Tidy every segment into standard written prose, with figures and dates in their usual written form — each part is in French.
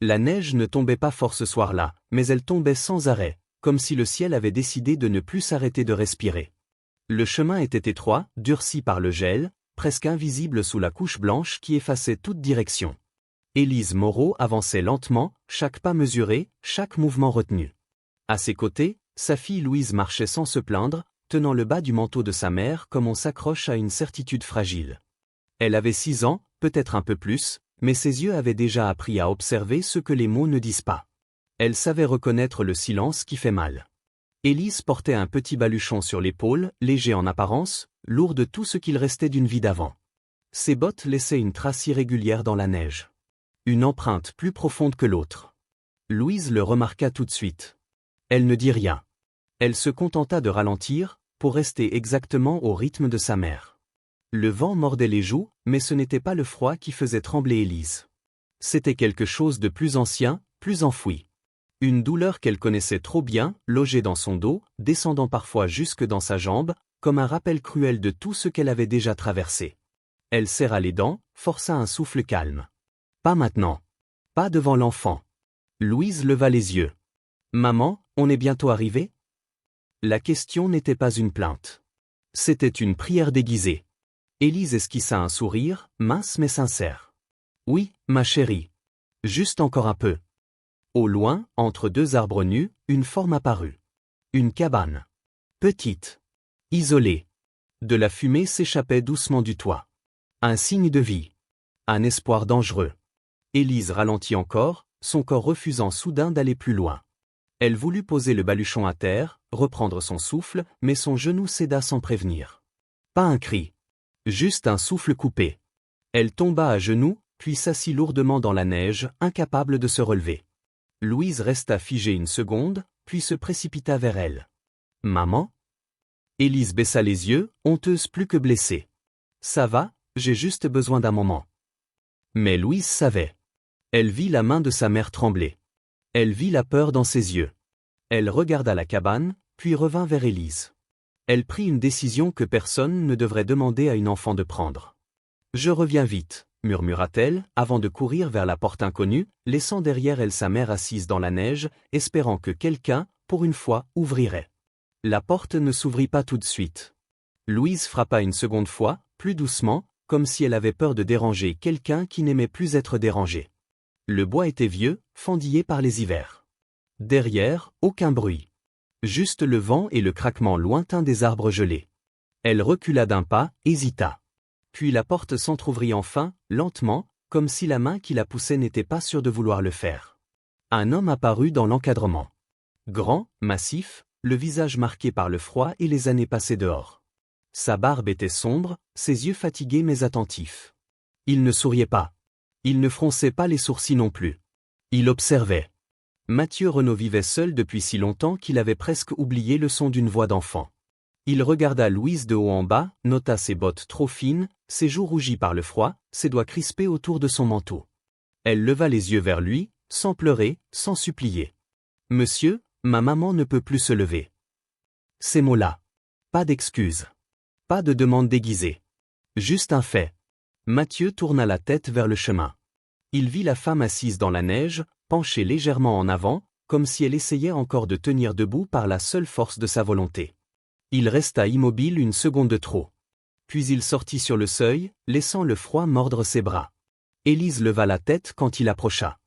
La neige ne tombait pas fort ce soir-là, mais elle tombait sans arrêt, comme si le ciel avait décidé de ne plus s'arrêter de respirer. Le chemin était étroit, durci par le gel, presque invisible sous la couche blanche qui effaçait toute direction. Élise Moreau avançait lentement, chaque pas mesuré, chaque mouvement retenu. À ses côtés, sa fille Louise marchait sans se plaindre, tenant le bas du manteau de sa mère comme on s'accroche à une certitude fragile. Elle avait 6 ans, peut-être un peu plus, mais ses yeux avaient déjà appris à observer ce que les mots ne disent pas. Elle savait reconnaître le silence qui fait mal. Élise portait un petit baluchon sur l'épaule, léger en apparence, lourd de tout ce qu'il restait d'une vie d'avant. Ses bottes laissaient une trace irrégulière dans la neige. Une empreinte plus profonde que l'autre. Louise le remarqua tout de suite. Elle ne dit rien. Elle se contenta de ralentir, pour rester exactement au rythme de sa mère. Le vent mordait les joues, mais ce n'était pas le froid qui faisait trembler Élise. C'était quelque chose de plus ancien, plus enfoui. Une douleur qu'elle connaissait trop bien, logée dans son dos, descendant parfois jusque dans sa jambe, comme un rappel cruel de tout ce qu'elle avait déjà traversé. Elle serra les dents, força un souffle calme. Pas maintenant. Pas devant l'enfant. Louise leva les yeux. Maman, on est bientôt arrivé ? La question n'était pas une plainte. C'était une prière déguisée. Élise esquissa un sourire, mince mais sincère. Oui, ma chérie. Juste encore un peu. Au loin, entre 2 arbres nus, une forme apparut. Une cabane. Petite. Isolée. De la fumée s'échappait doucement du toit. Un signe de vie. Un espoir dangereux. Élise ralentit encore, son corps refusant soudain d'aller plus loin. Elle voulut poser le baluchon à terre, reprendre son souffle, mais son genou céda sans prévenir. Pas un cri. Juste un souffle coupé. Elle tomba à genoux, puis s'assit lourdement dans la neige, incapable de se relever. Louise resta figée une seconde, puis se précipita vers elle. « Maman ?» Élise baissa les yeux, honteuse plus que blessée. « Ça va, j'ai juste besoin d'un moment. » Mais Louise savait. Elle vit la main de sa mère trembler. Elle vit la peur dans ses yeux. Elle regarda la cabane, puis revint vers Élise. Elle prit une décision que personne ne devrait demander à une enfant de prendre. « Je reviens vite », murmura-t-elle, avant de courir vers la porte inconnue, laissant derrière elle sa mère assise dans la neige, espérant que quelqu'un, pour une fois, ouvrirait. La porte ne s'ouvrit pas tout de suite. Louise frappa une seconde fois, plus doucement, comme si elle avait peur de déranger quelqu'un qui n'aimait plus être dérangé. Le bois était vieux, fendillé par les hivers. Derrière, aucun bruit. Juste le vent et le craquement lointain des arbres gelés. Elle recula d'un pas, hésita. Puis la porte s'entr'ouvrit enfin, lentement, comme si la main qui la poussait n'était pas sûre de vouloir le faire. Un homme apparut dans l'encadrement. Grand, massif, le visage marqué par le froid et les années passées dehors. Sa barbe était sombre, ses yeux fatigués mais attentifs. Il ne souriait pas. Il ne fronçait pas les sourcils non plus. Il observait. Mathieu Renaud vivait seul depuis si longtemps qu'il avait presque oublié le son d'une voix d'enfant. Il regarda Louise de haut en bas, nota ses bottes trop fines, ses joues rougies par le froid, ses doigts crispés autour de son manteau. Elle leva les yeux vers lui, sans pleurer, sans supplier. « Monsieur, ma maman ne peut plus se lever. » Ces mots-là. Pas d'excuses. Pas de demande déguisée. Juste un fait. Mathieu tourna la tête vers le chemin. Il vit la femme assise dans la neige, penchée légèrement en avant, comme si elle essayait encore de tenir debout par la seule force de sa volonté. Il resta immobile une seconde de trop. Puis il sortit sur le seuil, laissant le froid mordre ses bras. Élise leva la tête quand il approcha.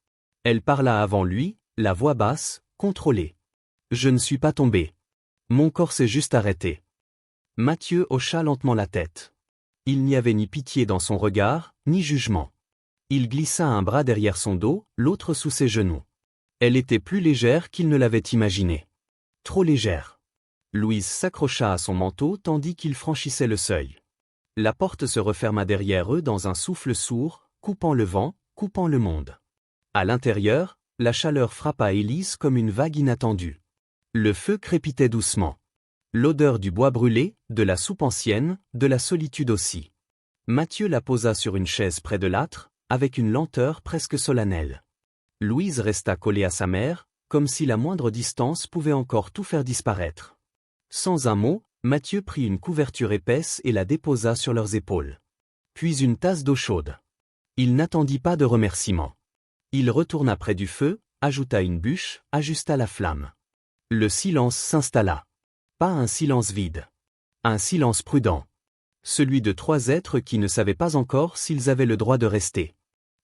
Elle parla avant lui, la voix basse, contrôlée. « Je ne suis pas tombée. Mon corps s'est juste arrêté. » Mathieu hocha lentement la tête. Il n'y avait ni pitié dans son regard, ni jugement. Il glissa un bras derrière son dos, l'autre sous ses genoux. Elle était plus légère qu'il ne l'avait imaginé. Trop légère. Louise s'accrocha à son manteau tandis qu'il franchissait le seuil. La porte se referma derrière eux dans un souffle sourd, coupant le vent, coupant le monde. À l'intérieur, la chaleur frappa Élise comme une vague inattendue. Le feu crépitait doucement. L'odeur du bois brûlé, de la soupe ancienne, de la solitude aussi. Mathieu la posa sur une chaise près de l'âtre, avec une lenteur presque solennelle. Louise resta collée à sa mère, comme si la moindre distance pouvait encore tout faire disparaître. Sans un mot, Mathieu prit une couverture épaisse et la déposa sur leurs épaules. Puis une tasse d'eau chaude. Il n'attendit pas de remerciements. Il retourna près du feu, ajouta une bûche, ajusta la flamme. Le silence s'installa. Pas un silence vide. Un silence prudent. Celui de 3 êtres qui ne savaient pas encore s'ils avaient le droit de rester.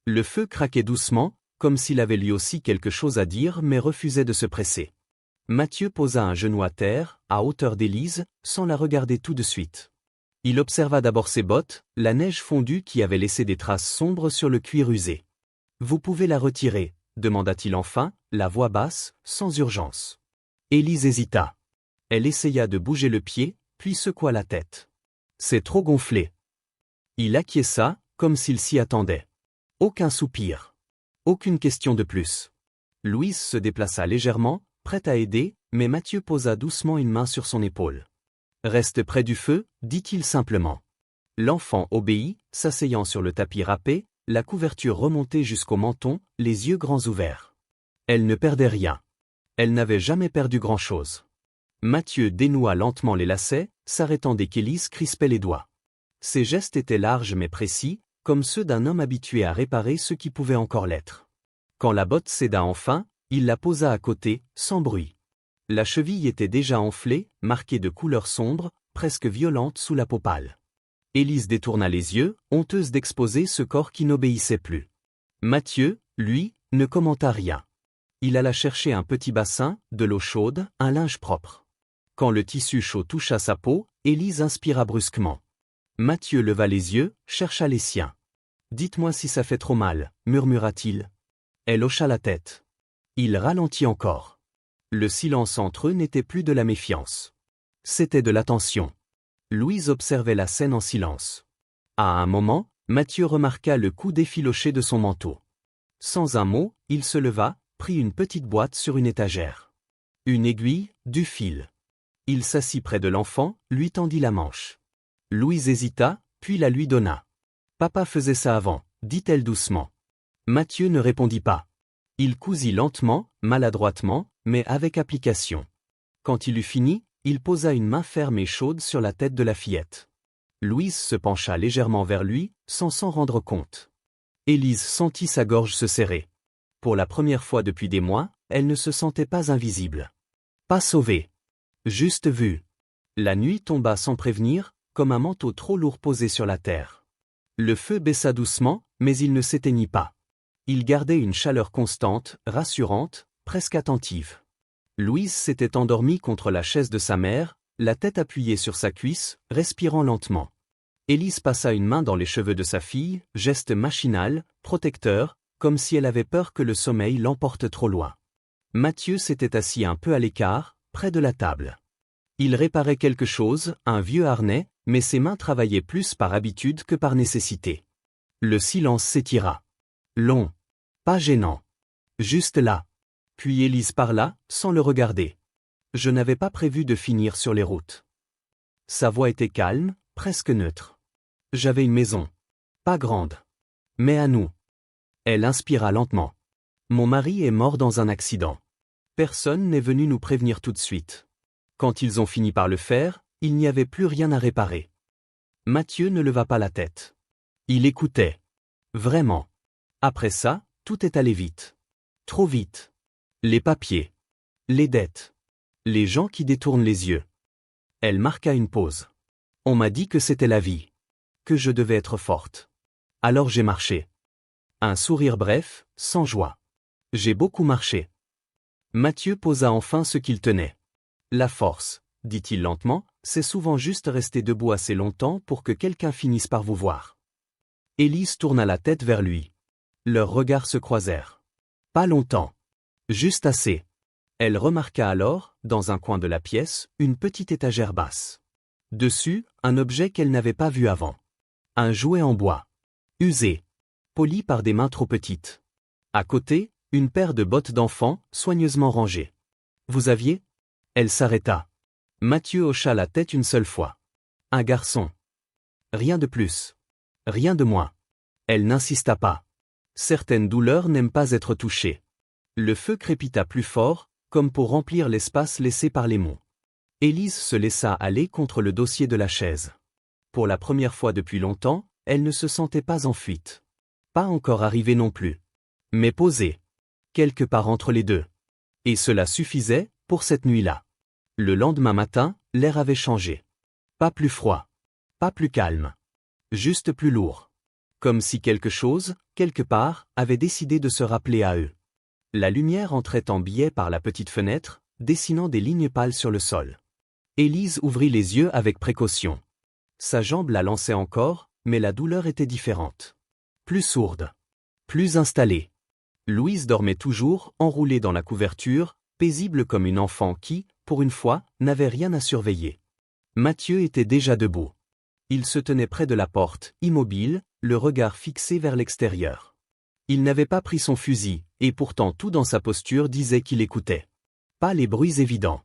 Le feu craquait doucement, comme s'il avait lui aussi quelque chose à dire mais refusait de se presser. Mathieu posa un genou à terre, à hauteur d'Élise, sans la regarder tout de suite. Il observa d'abord ses bottes, la neige fondue qui avait laissé des traces sombres sur le cuir usé. « Vous pouvez la retirer » demanda-t-il enfin, la voix basse, sans urgence. Élise hésita. Elle essaya de bouger le pied, puis secoua la tête. C'est trop gonflé. Il acquiesça, comme s'il s'y attendait. Aucun soupir. Aucune question de plus. Louise se déplaça légèrement, prête à aider, mais Mathieu posa doucement une main sur son épaule. « Reste près du feu » dit-il simplement. L'enfant obéit, s'asseyant sur le tapis râpé, la couverture remontée jusqu'au menton, les yeux grands ouverts. Elle ne perdait rien. Elle n'avait jamais perdu grand-chose. Mathieu dénoua lentement les lacets, s'arrêtant dès qu'Élise crispait les doigts. Ses gestes étaient larges mais précis, comme ceux d'un homme habitué à réparer ce qui pouvait encore l'être. Quand la botte céda enfin, il la posa à côté, sans bruit. La cheville était déjà enflée, marquée de couleurs sombres, presque violentes sous la peau pâle. Élise détourna les yeux, honteuse d'exposer ce corps qui n'obéissait plus. Mathieu, lui, ne commenta rien. Il alla chercher un petit bassin, de l'eau chaude, un linge propre. Quand le tissu chaud toucha sa peau, Élise inspira brusquement. Mathieu leva les yeux, chercha les siens. « Dites-moi si ça fait trop mal » murmura-t-il. Elle hocha la tête. Il ralentit encore. Le silence entre eux n'était plus de la méfiance. C'était de l'attention. Louise observait la scène en silence. À un moment, Mathieu remarqua le cou effiloché de son manteau. Sans un mot, il se leva, prit une petite boîte sur une étagère. Une aiguille, du fil. Il s'assit près de l'enfant, lui tendit la manche. Louise hésita, puis la lui donna. « Papa faisait ça avant » dit-elle doucement. Mathieu ne répondit pas. Il cousit lentement, maladroitement, mais avec application. Quand il eut fini, il posa une main ferme et chaude sur la tête de la fillette. Louise se pencha légèrement vers lui, sans s'en rendre compte. Élise sentit sa gorge se serrer. Pour la première fois depuis des mois, elle ne se sentait pas invisible. Pas sauvée. Juste vue. La nuit tomba sans prévenir, comme un manteau trop lourd posé sur la terre. Le feu baissa doucement, mais il ne s'éteignit pas. Il gardait une chaleur constante, rassurante, presque attentive. Louise s'était endormie contre la chaise de sa mère, la tête appuyée sur sa cuisse, respirant lentement. Élise passa une main dans les cheveux de sa fille, geste machinal, protecteur, comme si elle avait peur que le sommeil l'emporte trop loin. Mathieu s'était assis un peu à l'écart, près de la table. Il réparait quelque chose, un vieux harnais, mais ses mains travaillaient plus par habitude que par nécessité. Le silence s'étira. Long. Pas gênant. Juste là. Puis Élise parla, sans le regarder. Je n'avais pas prévu de finir sur les routes. Sa voix était calme, presque neutre. J'avais une maison. Pas grande. Mais à nous. Elle inspira lentement. Mon mari est mort dans un accident. Personne n'est venu nous prévenir tout de suite. Quand ils ont fini par le faire, il n'y avait plus rien à réparer. Mathieu ne leva pas la tête. Il écoutait. Vraiment. Après ça, tout est allé vite. Trop vite. Les papiers. Les dettes. Les gens qui détournent les yeux. Elle marqua une pause. On m'a dit que c'était la vie. Que je devais être forte. Alors j'ai marché. Un sourire bref, sans joie. J'ai beaucoup marché. Mathieu posa enfin ce qu'il tenait. La force, dit-il lentement, c'est souvent juste rester debout assez longtemps pour que quelqu'un finisse par vous voir. Élise tourna la tête vers lui. Leurs regards se croisèrent. Pas longtemps. Juste assez. Elle remarqua alors, dans un coin de la pièce, une petite étagère basse. Dessus, un objet qu'elle n'avait pas vu avant. Un jouet en bois. Usé. Poli par des mains trop petites. À côté, une paire de bottes d'enfant, soigneusement rangées. Vous aviez ? Elle s'arrêta. Mathieu hocha la tête une seule fois. Un garçon. Rien de plus. Rien de moins. Elle n'insista pas. Certaines douleurs n'aiment pas être touchées. Le feu crépita plus fort, comme pour remplir l'espace laissé par les mots. Élise se laissa aller contre le dossier de la chaise. Pour la première fois depuis longtemps, elle ne se sentait pas en fuite. Pas encore arrivée non plus. mais posée. Quelque part entre les deux. Et cela suffisait, pour cette nuit-là. Le lendemain matin, l'air avait changé. Pas plus froid. Pas plus calme. Juste plus lourd. Comme si quelque chose, quelque part, avait décidé de se rappeler à eux. La lumière entrait en biais par la petite fenêtre, dessinant des lignes pâles sur le sol. Élise ouvrit les yeux avec précaution. Sa jambe la lançait encore, mais la douleur était différente. Plus sourde. Plus installée. Louise dormait toujours, enroulée dans la couverture, paisible comme une enfant qui, pour une fois, n'avait rien à surveiller. Mathieu était déjà debout. Il se tenait près de la porte, immobile, le regard fixé vers l'extérieur. Il n'avait pas pris son fusil, et pourtant tout dans sa posture disait qu'il écoutait. Pas les bruits évidents.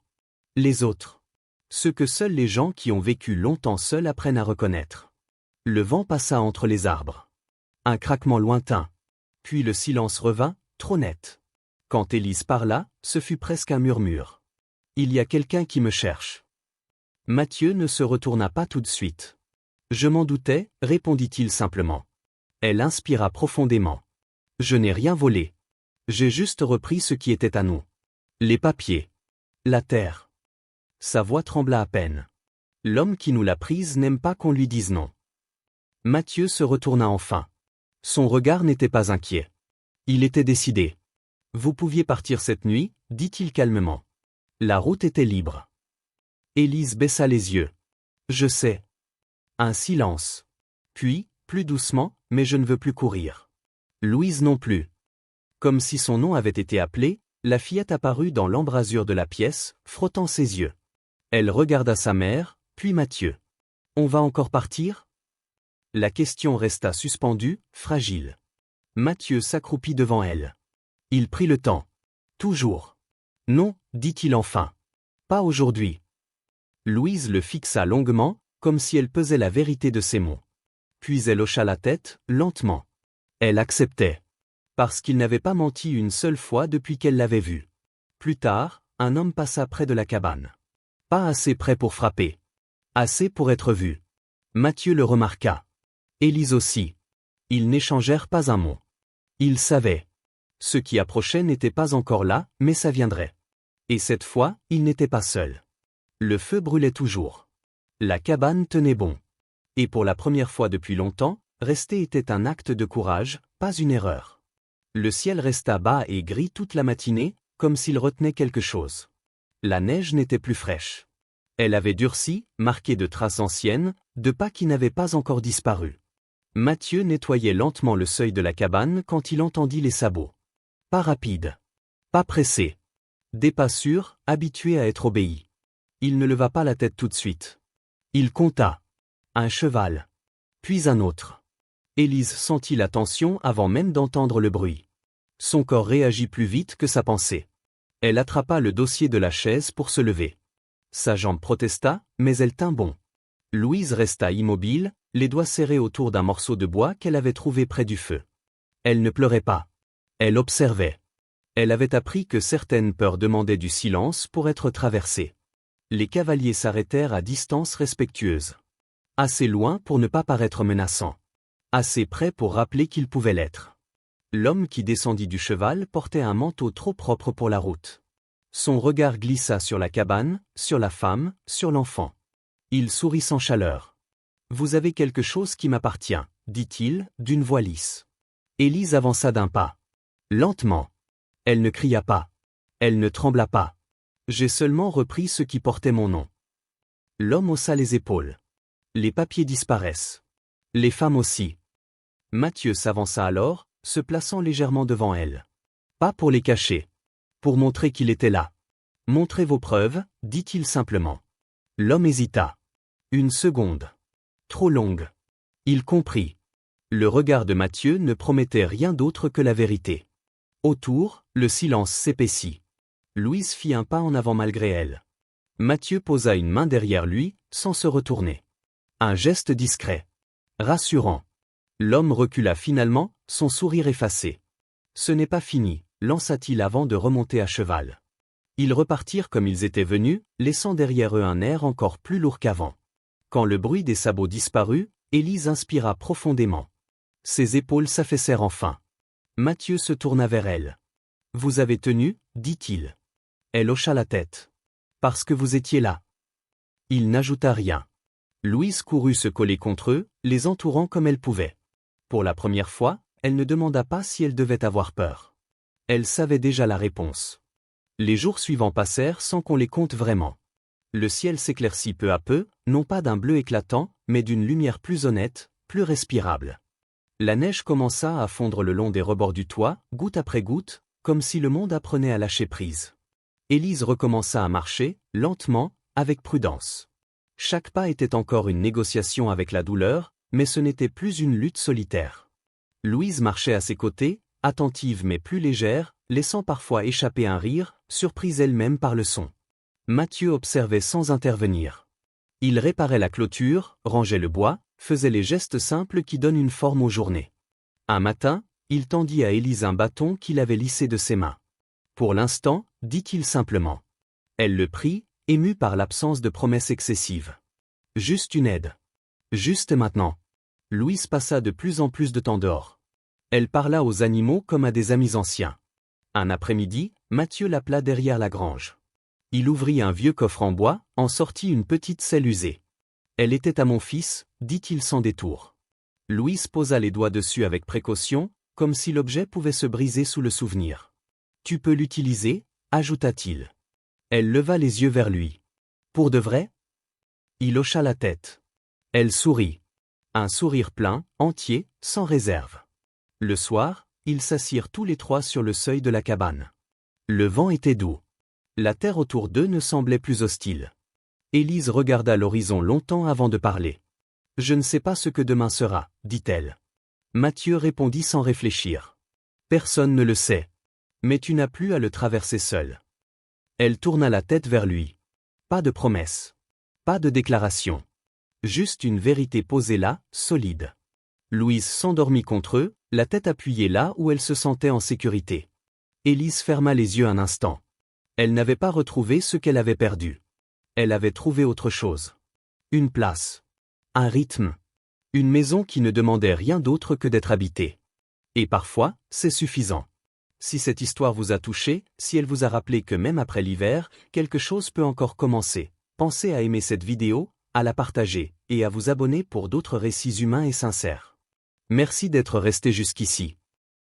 Les autres. Ceux que seuls les gens qui ont vécu longtemps seuls apprennent à reconnaître. Le vent passa entre les arbres. Un craquement lointain. Puis le silence revint, trop net. Quand Élise parla, ce fut presque un murmure. « Il y a quelqu'un qui me cherche. » Mathieu ne se retourna pas tout de suite. « Je m'en doutais, répondit-il simplement. Elle inspira profondément. « Je n'ai rien volé. J'ai juste repris ce qui était à nous. Les papiers. La terre. » Sa voix trembla à peine. L'homme qui nous l'a prise n'aime pas qu'on lui dise non. Mathieu se retourna enfin. Son regard n'était pas inquiet. Il était décidé. « Vous pouviez partir cette nuit, dit-il calmement. La route était libre. » Élise baissa les yeux. « Je sais. » Un silence. Puis, plus doucement, « Mais je ne veux plus courir. » Louise non plus. Comme si son nom avait été appelé, la fillette apparut dans l'embrasure de la pièce, frottant ses yeux. Elle regarda sa mère, puis Mathieu. « On va encore partir ?» La question resta suspendue, fragile. Mathieu s'accroupit devant elle. Il prit le temps. « Toujours. »« Non, dit-il enfin. Pas aujourd'hui. » Louise le fixa longuement, comme si elle pesait la vérité de ses mots. Puis elle hocha la tête, lentement. Elle acceptait. Parce qu'il n'avait pas menti une seule fois depuis qu'elle l'avait vu. Plus tard, un homme passa près de la cabane. Pas assez près pour frapper. Assez pour être vu. Mathieu le remarqua. Élise aussi. Ils n'échangèrent pas un mot. Ils savaient. Ce qui approchait n'était pas encore là, mais ça viendrait. Et cette fois, il n'était pas seul. Le feu brûlait toujours. La cabane tenait bon. Et pour la première fois depuis longtemps, rester était un acte de courage, pas une erreur. Le ciel resta bas et gris toute la matinée, comme s'il retenait quelque chose. La neige n'était plus fraîche. Elle avait durci, marquée de traces anciennes, de pas qui n'avaient pas encore disparu. Mathieu nettoyait lentement le seuil de la cabane quand il entendit les sabots. Pas rapide. Pas pressé. Des pas sûrs, habitués à être obéis. Il ne leva pas la tête tout de suite. Il compta. Un cheval. Puis un autre. Élise sentit la tension avant même d'entendre le bruit. Son corps réagit plus vite que sa pensée. Elle attrapa le dossier de la chaise pour se lever. Sa jambe protesta, mais elle tint bon. Louise resta immobile, les doigts serrés autour d'un morceau de bois qu'elle avait trouvé près du feu. Elle ne pleurait pas. Elle observait. Elle avait appris que certaines peurs demandaient du silence pour être traversées. Les cavaliers s'arrêtèrent à distance respectueuse. Assez loin pour ne pas paraître menaçant. Assez près pour rappeler qu'il pouvait l'être. L'homme qui descendit du cheval portait un manteau trop propre pour la route. Son regard glissa sur la cabane, sur la femme, sur l'enfant. Il sourit sans chaleur. « Vous avez quelque chose qui m'appartient, » dit-il, d'une voix lisse. Élise avança d'un pas. Lentement. Elle ne cria pas. Elle ne trembla pas. J'ai seulement repris ce qui portait mon nom. L'homme haussa les épaules. Les papiers disparaissent. Les femmes aussi. Mathieu s'avança alors, se plaçant légèrement devant elle. Pas pour les cacher. Pour montrer qu'il était là. Montrez vos preuves, dit-il simplement. L'homme hésita. Une seconde. Trop longue. Il comprit. Le regard de Mathieu ne promettait rien d'autre que la vérité. Autour, le silence s'épaissit. Louise fit un pas en avant malgré elle. Mathieu posa une main derrière lui, sans se retourner. Un geste discret. Rassurant. L'homme recula finalement, son sourire effacé. Ce n'est pas fini, lança-t-il avant de remonter à cheval. Ils repartirent comme ils étaient venus, laissant derrière eux un air encore plus lourd qu'avant. Quand le bruit des sabots disparut, Élise inspira profondément. Ses épaules s'affaissèrent enfin. Mathieu se tourna vers elle. « Vous avez tenu » dit-il. Elle hocha la tête. « Parce que vous étiez là. » Il n'ajouta rien. Louise courut se coller contre eux, les entourant comme elle pouvait. Pour la première fois, elle ne demanda pas si elle devait avoir peur. Elle savait déjà la réponse. Les jours suivants passèrent sans qu'on les compte vraiment. Le ciel s'éclaircit peu à peu, non pas d'un bleu éclatant, mais d'une lumière plus honnête, plus respirable. La neige commença à fondre le long des rebords du toit, goutte après goutte, comme si le monde apprenait à lâcher prise. Élise recommença à marcher, lentement, avec prudence. Chaque pas était encore une négociation avec la douleur, mais ce n'était plus une lutte solitaire. Louise marchait à ses côtés, attentive mais plus légère, laissant parfois échapper un rire, surprise elle-même par le son. Mathieu observait sans intervenir. Il réparait la clôture, rangeait le bois, faisait les gestes simples qui donnent une forme aux journées. Un matin, il tendit à Élise un bâton qu'il avait lissé de ses mains. « Pour l'instant » dit-il simplement. Elle le prit, émue par l'absence de promesses excessives. « Juste une aide. Juste maintenant. » Louise passa de plus en plus de temps dehors. Elle parla aux animaux comme à des amis anciens. Un après-midi, Mathieu l'appela derrière la grange. Il ouvrit un vieux coffre en bois, en sortit une petite selle usée. « Elle était à mon fils » dit-il sans détour. Louise posa les doigts dessus avec précaution, comme si l'objet pouvait se briser sous le souvenir. « Tu peux l'utiliser » ajouta-t-il. Elle leva les yeux vers lui. « Pour de vrai ?» Il hocha la tête. Elle sourit. Un sourire plein, entier, sans réserve. Le soir, ils s'assirent tous les trois sur le seuil de la cabane. Le vent était doux. La terre autour d'eux ne semblait plus hostile. Élise regarda l'horizon longtemps avant de parler. « Je ne sais pas ce que demain sera, » dit-elle. Mathieu répondit sans réfléchir. « Personne ne le sait. Mais tu n'as plus à le traverser seul. » Elle tourna la tête vers lui. Pas de promesse. Pas de déclaration. Juste une vérité posée là, solide. Louise s'endormit contre eux, la tête appuyée là où elle se sentait en sécurité. Élise ferma les yeux un instant. Elle n'avait pas retrouvé ce qu'elle avait perdu. Elle avait trouvé autre chose. Une place. Un rythme. Une maison qui ne demandait rien d'autre que d'être habitée. Et parfois, c'est suffisant. Si cette histoire vous a touché, si elle vous a rappelé que même après l'hiver, quelque chose peut encore commencer, pensez à aimer cette vidéo, à la partager, et à vous abonner pour d'autres récits humains et sincères. Merci d'être resté jusqu'ici.